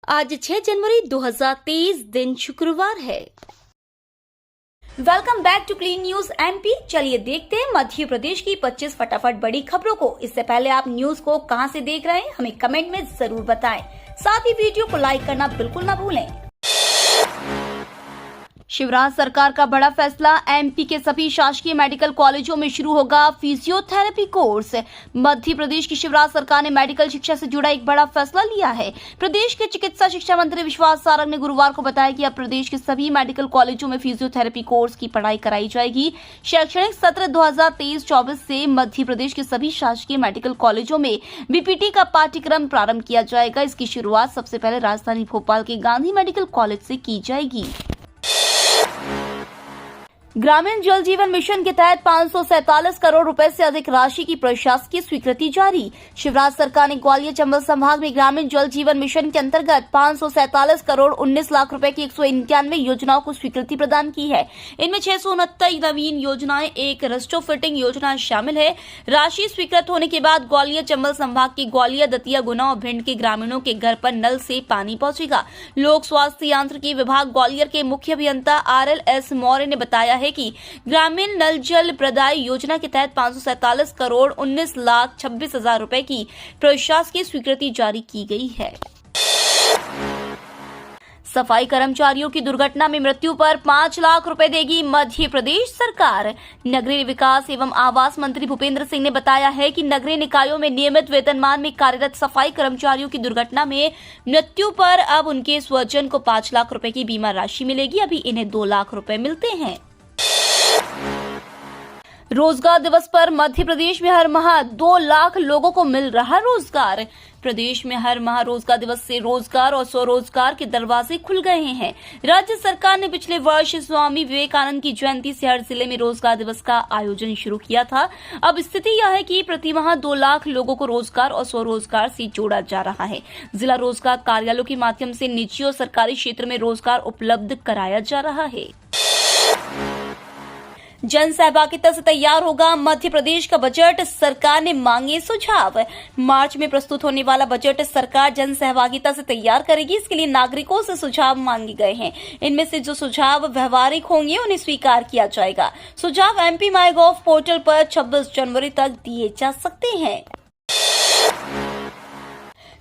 आज 6 जनवरी 2023 दिन शुक्रवार है। Welcome back to clean news MP. चलिए देखते हैं मध्य प्रदेश की 25 फटाफट बड़ी खबरों को। इससे पहले आप न्यूज को कहां से देख रहे हैं हमें कमेंट में जरूर बताएं। साथ ही वीडियो को लाइक करना बिल्कुल ना भूलें। शिवराज सरकार का बड़ा फैसला, एमपी के सभी शासकीय मेडिकल कॉलेजों में शुरू होगा फिजियोथेरेपी कोर्स। मध्य प्रदेश की शिवराज सरकार ने मेडिकल शिक्षा से जुड़ा एक बड़ा फैसला लिया है। प्रदेश के चिकित्सा शिक्षा मंत्री विश्वास सारंग ने गुरुवार को बताया कि अब प्रदेश के सभी मेडिकल कॉलेजों में फिजियोथेरेपी कोर्स की पढ़ाई कराई जाएगी। शैक्षणिक सत्र 2023-24 से मध्य प्रदेश के सभी शासकीय मेडिकल कॉलेजों में बीपीटी का पाठ्यक्रम प्रारंभ किया जाएगा। इसकी शुरुआत सबसे पहले राजधानी भोपाल के गांधी मेडिकल कॉलेज से की जाएगी। ग्रामीण जल जीवन मिशन के तहत 547 करोड़ रुपए से अधिक राशि की प्रशासकीय स्वीकृति जारी। शिवराज सरकार ने ग्वालियर चंबल संभाग में ग्रामीण जल जीवन मिशन के अंतर्गत 547 करोड़ 19 लाख रुपए की 191 योजनाओं को स्वीकृति प्रदान की है। इनमें 669 नवीन योजनाएं, एक रेस्टोफिटिंग योजना शामिल है। राशि स्वीकृत होने के बाद ग्वालियर चंबल संभाग के ग्वालियर, दतिया, गुना और भिंड के ग्रामीणों के घर पर नल से पानी पहुंचेगा। लोक स्वास्थ्य यांत्रिकी विभाग ग्वालियर के मुख्य अभियंता RLS मौर्य ने बताया है कि ग्रामीण नल जल प्रदाय योजना के तहत 547 करोड़ 19 लाख 26 हजार रुपए की प्रशासकीय स्वीकृति जारी की गई है। सफाई कर्मचारियों की दुर्घटना में मृत्यु पर 5 लाख रुपए देगी मध्य प्रदेश सरकार। नगरीय विकास एवं आवास मंत्री भूपेंद्र सिंह ने बताया है कि नगरीय निकायों में नियमित वेतनमान में कार्यरत सफाई कर्मचारियों की दुर्घटना में मृत्यु पर अब उनके स्वजन को 5 लाख रुपए की बीमा राशि मिलेगी। अभी इन्हें 2 लाख रुपए मिलते हैं। रोजगार दिवस पर मध्य प्रदेश में हर माह 2 लाख लोगों को मिल रहा रोजगार। प्रदेश में हर माह रोजगार दिवस से रोजगार और स्वरोजगार के दरवाजे खुल गए हैं। राज्य सरकार ने पिछले वर्ष स्वामी विवेकानंद की जयंती से हर जिले में रोजगार दिवस का आयोजन शुरू किया था। अब स्थिति यह है कि प्रति माह 2 लाख लोगों को रोजगार और स्वरोजगार से जोड़ा जा रहा है। जिला रोजगार कार्यालयों के माध्यम से निजी और सरकारी क्षेत्र में रोजगार उपलब्ध कराया जा रहा है। जन सहभागिता से तैयार होगा मध्य प्रदेश का बजट, सरकार ने मांगे सुझाव। मार्च में प्रस्तुत होने वाला बजट सरकार जन सहभागिता से तैयार करेगी। इसके लिए नागरिकों से सुझाव मांगे गए हैं। इनमें से जो सुझाव व्यवहारिक होंगे उन्हें स्वीकार किया जाएगा। सुझाव MP MyGov पोर्टल पर 26 जनवरी तक दिए जा सकते हैं।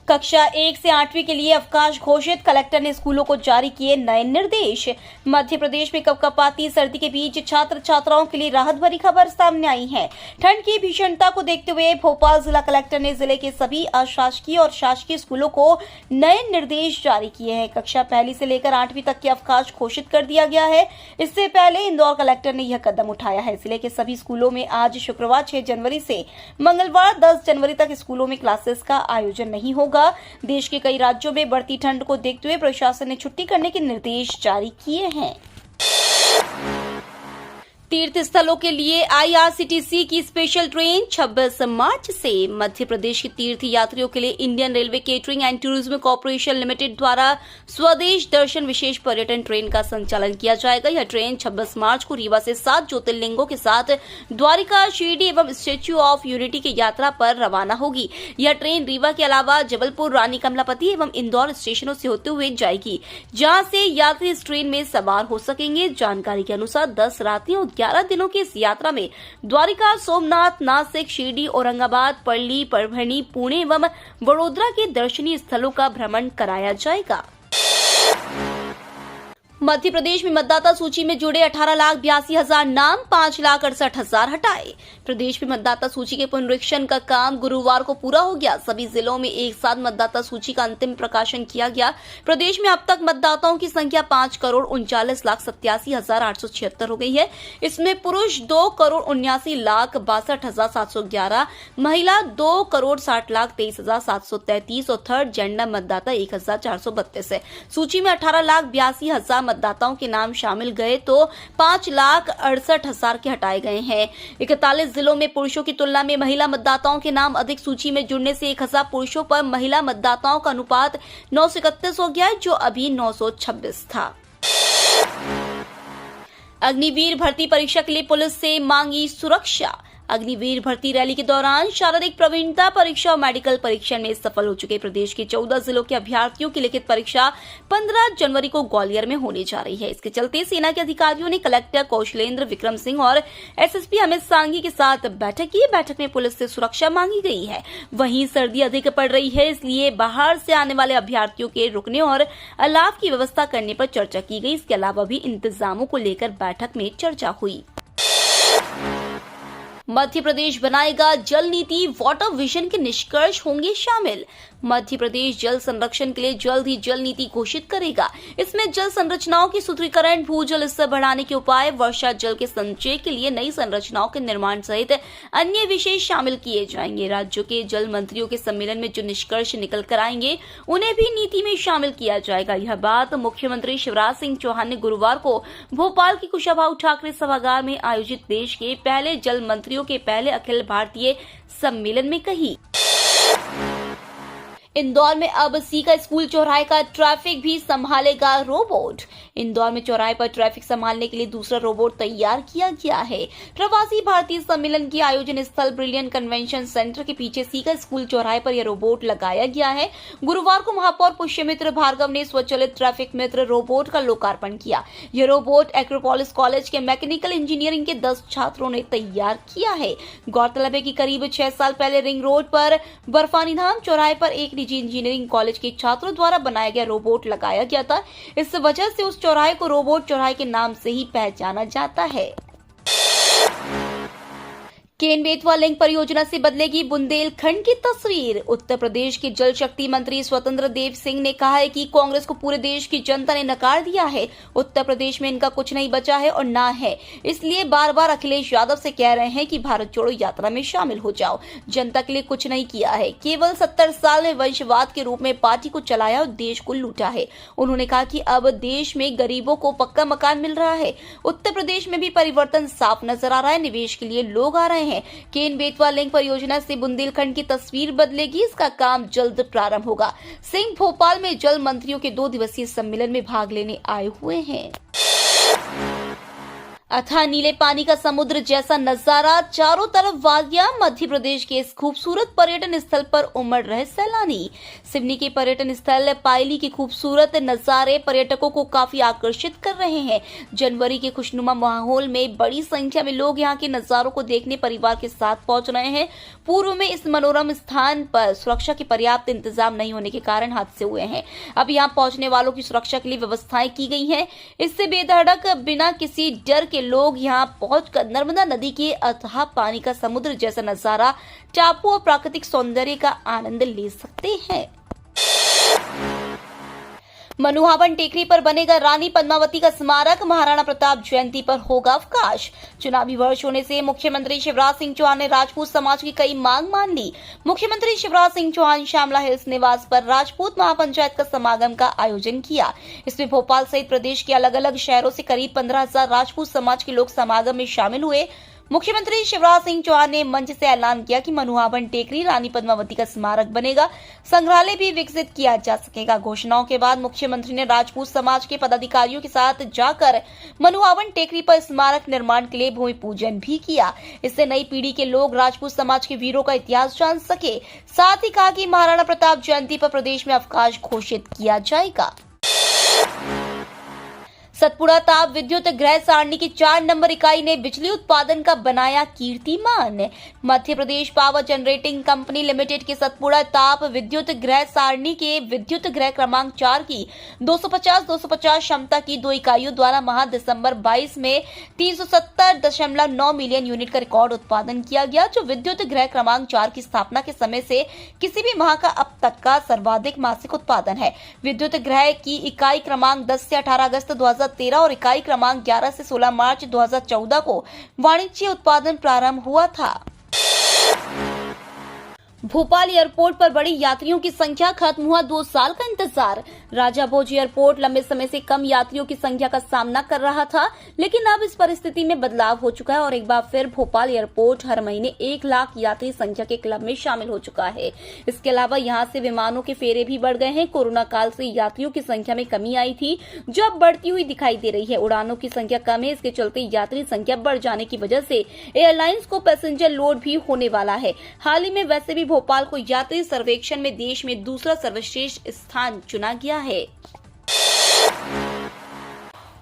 कक्षा 1 से 8वीं के लिए अवकाश घोषित, कलेक्टर ने स्कूलों को जारी किए नए निर्देश। मध्य प्रदेश में कपकपाती सर्दी के बीच छात्र छात्राओं के लिए राहत भरी खबर सामने आई है। ठंड की भीषणता को देखते हुए भोपाल जिला कलेक्टर ने जिले के सभी अशासकीय और शासकीय स्कूलों को नए निर्देश जारी किए हैं। कक्षा 1 से लेकर 8वीं तक के अवकाश घोषित कर दिया गया है। इससे पहले इंदौर कलेक्टर ने यह कदम उठाया है। जिले के सभी स्कूलों में आज शुक्रवार 6 जनवरी से मंगलवार 10 जनवरी तक स्कूलों में क्लासेस का आयोजन नहीं होगा। देश के कई राज्यों में बढ़ती ठंड को देखते हुए प्रशासन ने छुट्टी करने के निर्देश जारी किए हैं। तीर्थ स्थलों के लिए IRCTC की स्पेशल ट्रेन 26 मार्च से। मध्य प्रदेश के तीर्थ यात्रियों के लिए Indian railway catering and tourism corporation limited द्वारा स्वदेश दर्शन विशेष पर्यटन ट्रेन का संचालन किया जाएगा। यह ट्रेन 26 मार्च को रीवा से 7 ज्योतिर्लिंगों के साथ द्वारिका, शिरडी एवं स्टैच्यू ऑफ यूनिटी की यात्रा पर रवाना होगी। यह ट्रेन रीवा के अलावा जबलपुर, रानी कमलापति एवं इंदौर स्टेशनों से होते हुए जाएगी, जहां से यात्री इस ट्रेन में सवार हो सकेंगे। जानकारी के अनुसार 10 रातियों 11 दिनों की इस यात्रा में द्वारिका, सोमनाथ, नासिक, शिरडी, औरंगाबाद, पल्ली, परभणी, पुणे एवं वडोदरा के दर्शनीय स्थलों का भ्रमण कराया जाएगा। मध्य प्रदेश में मतदाता सूची में जुड़े 18,82,000 नाम, 5,68,000 हटाए। प्रदेश में मतदाता सूची के पुनरीक्षण का काम गुरुवार को पूरा हो गया। सभी जिलों में एक साथ मतदाता सूची का अंतिम प्रकाशन किया गया। प्रदेश में अब तक मतदाताओं की संख्या 5,39,87,876 हो गई है। इसमें पुरुष 2,79,62,711, महिला 2,60,23,733 और थर्ड जेंडर मतदाता 1,432 है। सूची में 18,82,000 मतदाताओं के नाम शामिल गए तो 5,68,000 के हटाए गए हैं। 41 जिलों में पुरुषों की तुलना में महिला मतदाताओं के नाम अधिक। सूची में जुड़ने से 1,000 पुरुषों पर महिला मतदाताओं का अनुपात 931 हो गया है, जो अभी 926 था। अग्निवीर भर्ती परीक्षा के लिए पुलिस से मांगी सुरक्षा। अग्निवीर भर्ती रैली के दौरान शारीरिक प्रवीणता परीक्षा और मेडिकल परीक्षण में सफल हो चुके प्रदेश के 14 जिलों के अभ्यर्थियों की लिखित परीक्षा 15 जनवरी को ग्वालियर में होने जा रही है। इसके चलते सेना के अधिकारियों ने कलेक्टर कौशलेंद्र विक्रम सिंह और एसएसपी अमित सांघी के साथ बैठक की। बैठक में पुलिस से सुरक्षा मांगी गई है। वहीं सर्दी अधिक पड़ रही है, इसलिए बाहर से आने वाले अभ्यर्थियों के रुकने और अलाव की व्यवस्था करने पर चर्चा की गई। इसके अलावा भी इंतजामों को लेकर बैठक में चर्चा हुई। मध्य प्रदेश बनाएगा जल नीति, वाटर विजन के निष्कर्ष होंगे शामिल। मध्य प्रदेश जल संरक्षण के लिए जल्द ही जल नीति घोषित करेगा। इसमें जल संरचनाओं की सुदृढ़ीकरण, भूजल स्तर बढ़ाने के उपाय, वर्षा जल के संचय के लिए नई संरचनाओं के निर्माण सहित अन्य विषय शामिल किए जाएंगे। राज्यों के जल मंत्रियों के सम्मेलन में जो निष्कर्ष निकल कर आएंगे उन्हें भी नीति में शामिल किया जाएगा। यह बात मुख्यमंत्री शिवराज सिंह चौहान ने गुरुवार को भोपाल के कुशाभाऊ ठाकरे सभागार में आयोजित देश के पहले जल मंत्रियों के पहले अखिल भारतीय सम्मेलन में कही। इंदौर में अब सी का स्कूल चौराहे का ट्रैफिक भी संभालेगा रोबोट। इंदौर में चौराहे पर ट्रैफिक संभालने के लिए दूसरा रोबोट तैयार किया गया है। प्रवासी भारतीय सम्मेलन के आयोजन स्थल ब्रिलियंट कन्वेंशन सेंटर के पीछे सी का स्कूल चौराहे पर यह रोबोट लगाया गया है। गुरुवार को महापौर पुष्यमित्र भार्गव ने स्वचालित ट्रैफिक मित्र रोबोट का लोकार्पण किया। यह रोबोट एक्रोपोलिस कॉलेज के मैकेनिकल इंजीनियरिंग के 10 छात्रों ने तैयार किया है। गौरतलब है कि करीब 6 साल पहले रिंग रोड पर बर्फानीधाम चौराहे पर एक इंजीनियरिंग कॉलेज के छात्रों द्वारा बनाया गया रोबोट लगाया गया था। इस वजह से उस चौराहे को रोबोट चौराहे के नाम से ही पहचाना जाता है। केन बेतवा लिंक परियोजना से बदलेगी बुंदेलखंड की तस्वीर। उत्तर प्रदेश के जल शक्ति मंत्री स्वतंत्र देव सिंह ने कहा है कि कांग्रेस को पूरे देश की जनता ने नकार दिया है। उत्तर प्रदेश में इनका कुछ नहीं बचा है और ना है, इसलिए बार बार अखिलेश यादव से कह रहे हैं कि भारत जोड़ो यात्रा में शामिल हो जाओ। जनता के लिए कुछ नहीं किया है, केवल 70 साल में वंशवाद के रूप में पार्टी को चलाया और देश को लूटा है। उन्होंने कहा कि अब देश में गरीबों को पक्का मकान मिल रहा है। उत्तर प्रदेश में भी परिवर्तन साफ नजर आ रहा है। निवेश के लिए लोग आ रहे हैं। केन बेतवा लिंक परियोजना से बुंदेलखंड की तस्वीर बदलेगी। इसका काम जल्द प्रारंभ होगा। सिंह भोपाल में जल मंत्रियों के 2 दिवसीय सम्मेलन में भाग लेने आए हुए हैं। अथाह नीले पानी का समुद्र जैसा नजारा, चारों तरफ वादियां। मध्य प्रदेश के इस खूबसूरत पर्यटन स्थल पर उमड़ रहे सैलानी। सिवनी के पर्यटन स्थल पायली के खूबसूरत नजारे पर्यटकों को काफी आकर्षित कर रहे हैं। जनवरी के खुशनुमा माहौल में बड़ी संख्या में लोग यहां के नजारों को देखने परिवार के साथ पहुंच रहे हैं। पूर्व में इस मनोरम स्थान पर सुरक्षा के पर्याप्त इंतजाम नहीं होने के कारण हादसे हुए हैं। अब यहां पहुंचने वालों की सुरक्षा के लिए व्यवस्थाएं की गई हैं। इससे बेधड़क बिना किसी डर के लोग यहां पहुंचकर नर्मदा नदी के अथाह पानी का समुद्र जैसा नजारा, टापू और प्राकृतिक सौंदर्य का आनंद ले सकते हैं। मनुहावन टेकरी पर बनेगा रानी पद्मावती का स्मारक, महाराणा प्रताप जयंती पर होगा अवकाश। चुनावी वर्ष होने से मुख्यमंत्री शिवराज सिंह चौहान ने राजपूत समाज की कई मांग मान ली। मुख्यमंत्री शिवराज सिंह चौहान श्यामला हिल्स निवास पर राजपूत महापंचायत का समागम का आयोजन किया। इसमें भोपाल सहित प्रदेश के अलग अलग शहरों से करीब 15,000 राजपूत समाज के लोग समागम में शामिल हुए। मुख्यमंत्री शिवराज सिंह चौहान ने मंच से ऐलान किया कि मनुहावन टेकरी रानी पद्मावती का स्मारक बनेगा, संग्रहालय भी विकसित किया जा सकेगा। घोषणाओं के बाद मुख्यमंत्री ने राजपूत समाज के पदाधिकारियों के साथ जाकर मनुहावन टेकरी पर स्मारक निर्माण के लिए भूमि पूजन भी किया। इससे नई पीढ़ी के लोग राजपूत समाज के वीरों का इतिहास जान सके। साथ ही कहा कि महाराणा प्रताप जयंती पर प्रदेश में अवकाश घोषित किया जाएगा। सतपुड़ा ताप विद्युत गृह सारणी की 4 नंबर इकाई ने बिजली उत्पादन का बनाया कीर्तिमान। Madhya Pradesh power generating company limited के सतपुड़ा ताप विद्युत गृह सारणी के विद्युत गृह क्रमांक 4 की 250 क्षमता की 2 इकाइयों द्वारा माह दिसंबर 22 में 370.9 मिलियन यूनिट का रिकॉर्ड उत्पादन किया गया, जो विद्युत गृह क्रमांक 4 की स्थापना के समय से किसी भी माह का अब तक का सर्वाधिक मासिक उत्पादन है। विद्युत गृह की इकाई क्रमांक 10 से 18 अगस्त 2013 और इकाई क्रमांक 11 से 16 मार्च 2014 को वाणिज्य उत्पादन प्रारंभ हुआ था। भोपाल एयरपोर्ट पर बड़ी यात्रियों की संख्या, खत्म हुआ 2 साल का इंतजार। राजा भोज एयरपोर्ट लंबे समय से कम यात्रियों की संख्या का सामना कर रहा था, लेकिन अब इस परिस्थिति में बदलाव हो चुका है और एक बार फिर भोपाल एयरपोर्ट हर महीने 1 लाख यात्री संख्या के क्लब में शामिल हो चुका है। इसके अलावा यहां से विमानों के फेरे भी बढ़ गए हैं। कोरोना काल से यात्रियों की संख्या में कमी आई थी, जो अब बढ़ती हुई दिखाई दे रही है। उड़ानों की संख्या कम है, इसके चलते यात्री संख्या बढ़ जाने की वजह से एयरलाइंस को पैसेंजर लोड भी होने वाला है। हाल ही में वैसे भी भोपाल को यात्री सर्वेक्षण में देश में दूसरा सर्वश्रेष्ठ स्थान चुना गया है।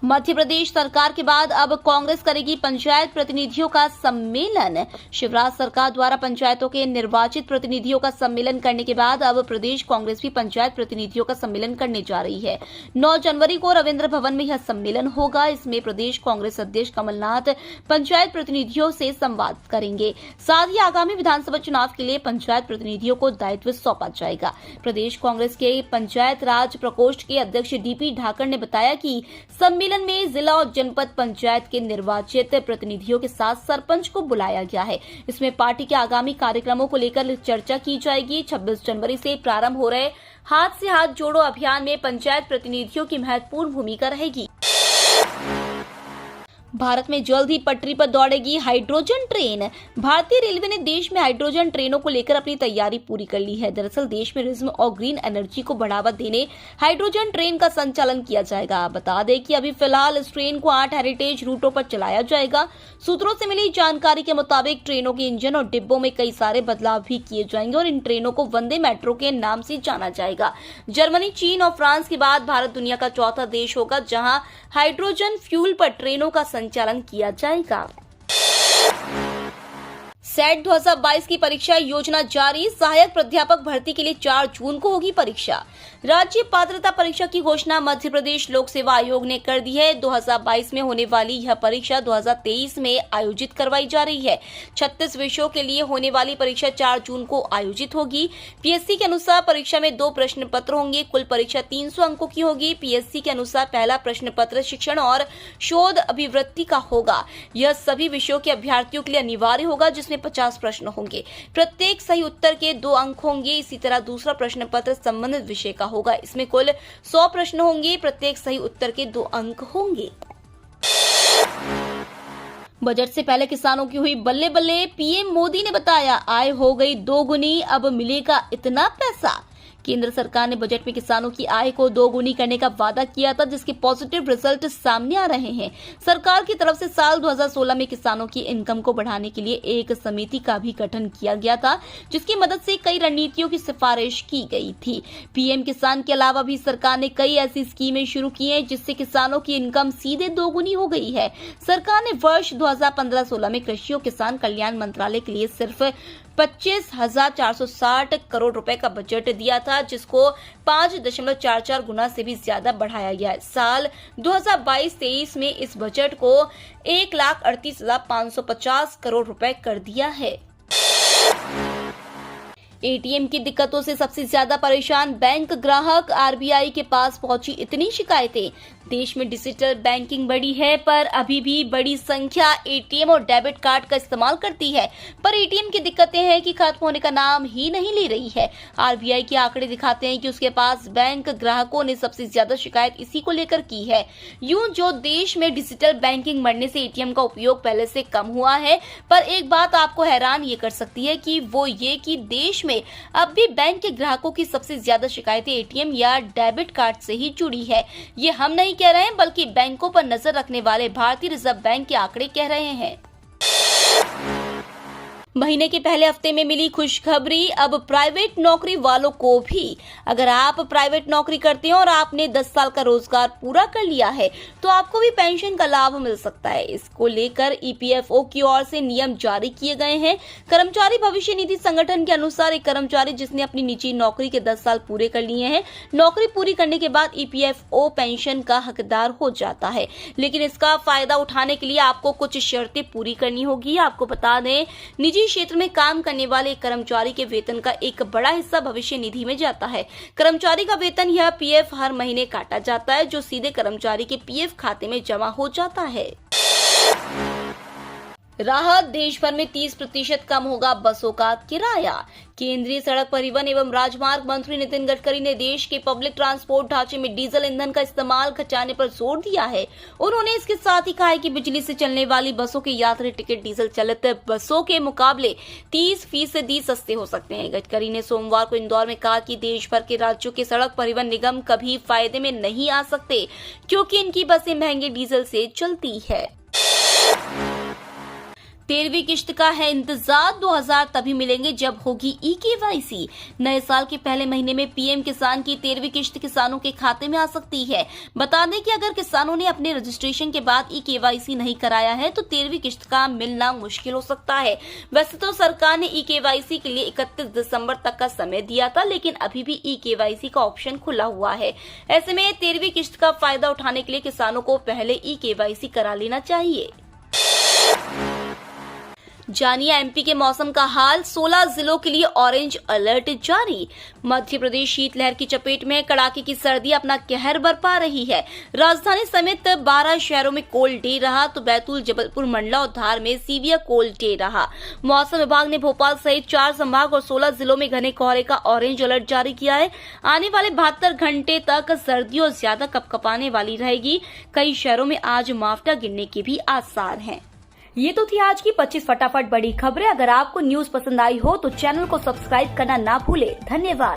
मध्य प्रदेश सरकार के बाद अब कांग्रेस करेगी पंचायत प्रतिनिधियों का सम्मेलन। शिवराज सरकार द्वारा पंचायतों के निर्वाचित प्रतिनिधियों का सम्मेलन करने के बाद अब प्रदेश कांग्रेस भी पंचायत प्रतिनिधियों का सम्मेलन करने जा रही है। 9 जनवरी को रविंद्र भवन में यह सम्मेलन होगा। इसमें प्रदेश कांग्रेस अध्यक्ष कमलनाथ पंचायत प्रतिनिधियों से संवाद करेंगे। साथ ही आगामी विधानसभा चुनाव के लिए पंचायत प्रतिनिधियों को दायित्व सौंपा जाएगा। प्रदेश कांग्रेस के पंचायत राज प्रकोष्ठ के अध्यक्ष डीपी ढाकर ने बताया कि सम्मेलन में जिला और जनपद पंचायत के निर्वाचित प्रतिनिधियों के साथ सरपंच को बुलाया गया है। इसमें पार्टी के आगामी कार्यक्रमों को लेकर चर्चा की जाएगी। 26 जनवरी से प्रारंभ हो रहे हाथ से हाथ जोड़ो अभियान में पंचायत प्रतिनिधियों की महत्वपूर्ण भूमिका रहेगी। भारत में जल्द ही पटरी पर दौड़ेगी हाइड्रोजन ट्रेन। भारतीय रेलवे ने देश में हाइड्रोजन ट्रेनों को लेकर अपनी तैयारी पूरी कर ली है। दरअसल देश में टूरिज्म और ग्रीन एनर्जी को बढ़ावा देने हाइड्रोजन ट्रेन का संचालन किया जाएगा। बता दें कि अभी फिलहाल इस ट्रेन को 8 हेरिटेज रूटों पर चलाया जाएगा। सूत्रों से मिली जानकारी के मुताबिक ट्रेनों के इंजन और डिब्बों में कई सारे बदलाव भी किए जाएंगे और इन ट्रेनों को वंदे मेट्रो के नाम से जाना जाएगा। जर्मनी, चीन और फ्रांस के बाद भारत दुनिया का चौथा देश होगा जहां हाइड्रोजन फ्यूल पर ट्रेनों का संचालन किया जाएगा। सेट 2022 की परीक्षा योजना जारी। सहायक प्राध्यापक भर्ती के लिए 4 जून को होगी परीक्षा। राज्य पात्रता परीक्षा की घोषणा मध्य प्रदेश लोक सेवा आयोग ने कर दी है। 2022 में होने वाली यह परीक्षा 2023 में आयोजित करवाई जा रही है। 36 विषयों के लिए होने वाली परीक्षा 4 जून को आयोजित होगी। पीएससी के अनुसार परीक्षा में 2 प्रश्न पत्र होंगे। कुल परीक्षा 300 अंकों की होगी। पीएससी के अनुसार पहला प्रश्न पत्र शिक्षण और शोध अभिवृत्ति का होगा। यह सभी विषयों के अभ्यर्थियों के लिए अनिवार्य होगा, जिसमें 50 प्रश्न होंगे। प्रत्येक सही उत्तर के 2 अंक होंगे। इसी तरह दूसरा प्रश्न पत्र संबंधित विषय का होगा। इसमें कुल 100 प्रश्न होंगे। प्रत्येक सही उत्तर के 2 अंक होंगे। बजट से पहले किसानों की हुई बल्ले बल्ले। पीएम मोदी ने बताया आय हो गई 2 गुनी, अब मिलेगा इतना पैसा। केंद्र सरकार ने बजट में किसानों की आय को 2 गुनी करने का वादा किया था, जिसके पॉजिटिव रिजल्ट सामने आ रहे हैं। सरकार की तरफ से साल 2016 में किसानों की इनकम को बढ़ाने के लिए एक समिति का भी गठन किया गया था, जिसकी मदद से कई रणनीतियों की सिफारिश की गई थी। पीएम किसान के अलावा भी सरकार ने कई ऐसी स्कीमें शुरू की हैं, जिससे किसानों की इनकम सीधे 2 गुनी हो गई है। सरकार ने वर्ष 2015-16 में कृषि और किसान कल्याण मंत्रालय के लिए सिर्फ 25,460 करोड़ रुपए का बजट दिया था, जिसको 5.44 गुना से भी ज्यादा बढ़ाया गया है। साल 2022-23 में इस बजट को 1,38,550 करोड़ रुपए कर दिया है। एटीएम की दिक्कतों से सबसे ज्यादा परेशान बैंक ग्राहक। आरबीआई के पास पहुंची इतनी शिकायतें। देश में डिजिटल बैंकिंग बढ़ी है, पर अभी भी बड़ी संख्या एटीएम और डेबिट कार्ड का इस्तेमाल करती है, पर एटीएम की दिक्कतें हैं कि खत्म होने का नाम ही नहीं ले रही है। आरबीआई के आंकड़े दिखाते हैं कि उसके पास बैंक ग्राहकों ने सबसे ज्यादा शिकायत इसी को लेकर की है। यूं जो देश में डिजिटल बैंकिंग बढ़ने से एटीएम का उपयोग पहले से कम हुआ है, पर एक बात आपको हैरान ये कर सकती है कि वो ये कि देश में अब भी बैंक के ग्राहकों की सबसे ज्यादा शिकायतें एटीएम या डेबिट कार्ड से ही जुड़ी है। ये हम नहीं कह रहे हैं, बल्कि बैंकों पर नजर रखने वाले भारतीय रिजर्व बैंक के आंकड़े कह रहे हैं। महीने के पहले हफ्ते में मिली खुशखबरी, अब प्राइवेट नौकरी वालों को भी। अगर आप प्राइवेट नौकरी करते हैं और आपने 10 साल का रोजगार पूरा कर लिया है, तो आपको भी पेंशन का लाभ मिल सकता है। इसको लेकर ईपीएफओ की ओर से नियम जारी किए गए हैं। कर्मचारी भविष्य निधि संगठन के अनुसार एक कर्मचारी जिसने अपनी निजी नौकरी के 10 साल पूरे कर लिए हैं, नौकरी पूरी करने के बाद ईपीएफओ पेंशन का हकदार हो जाता है। लेकिन इसका फायदा उठाने के लिए आपको कुछ शर्तें पूरी करनी होगी। आपको बता दें, निजी क्षेत्र में काम करने वाले एक कर्मचारी के वेतन का एक बड़ा हिस्सा भविष्य निधि में जाता है। कर्मचारी का वेतन या पीएफ हर महीने काटा जाता है, जो सीधे कर्मचारी के पीएफ खाते में जमा हो जाता है। राहत, देश भर में 30% कम होगा बसों का किराया। केंद्रीय सड़क परिवहन एवं राजमार्ग मंत्री नितिन गडकरी ने देश के पब्लिक ट्रांसपोर्ट ढांचे में डीजल ईंधन का इस्तेमाल घटाने पर जोर दिया है। उन्होंने इसके साथ ही कहा है कि बिजली से चलने वाली बसों के यात्री टिकट डीजल चालित बसों के मुकाबले 30% सस्ते हो सकते हैं। गडकरी ने सोमवार को इंदौर में कहा कि देश भर के राज्यों के सड़क परिवहन निगम कभी फायदे में नहीं आ सकते, क्योंकि इनकी बसें महंगे डीजल से चलती है। 13वीं किश्त का है इंतजार, 2000 तभी मिलेंगे जब होगी ई-केवाईसी। नए साल के पहले महीने में पीएम किसान की 13वीं किश्त किसानों के खाते में आ सकती है। बता दें कि अगर किसानों ने अपने रजिस्ट्रेशन के बाद ई-केवाईसी नहीं कराया है तो 13वीं किश्त का मिलना मुश्किल हो सकता है। वैसे तो सरकार ने ई-केवाईसी के लिए 31 दिसंबर तक का समय दिया था, लेकिन अभी भी ई-केवाईसी का ऑप्शन खुला हुआ है। ऐसे में 13वीं किश्त का फायदा उठाने के लिए किसानों को पहले ई-केवाईसी करा लेना चाहिए। जानिए एमपी के मौसम का हाल, 16 जिलों के लिए ऑरेंज अलर्ट जारी। मध्य प्रदेश शीतलहर की चपेट में कड़ाके की सर्दी अपना कहर बरपा रही है। राजधानी समेत 12 शहरों में कोल्ड डे रहा तो बैतूल, जबलपुर, मंडला और धार में सीवियर कोल्ड डे रहा। मौसम विभाग ने भोपाल सहित 4 संभाग और 16 जिलों में घने कोहरे का ऑरेंज अलर्ट जारी किया है। आने वाले 72 घंटे तक सर्दी और ज्यादा कपकपाने वाली रहेगी। कई शहरों में आज मावठा गिरने के भी आसार हैं। ये तो थी आज की 25 फटाफट बड़ी खबरें। अगर आपको न्यूज पसंद आई हो तो चैनल को सब्सक्राइब करना ना भूले। धन्यवाद।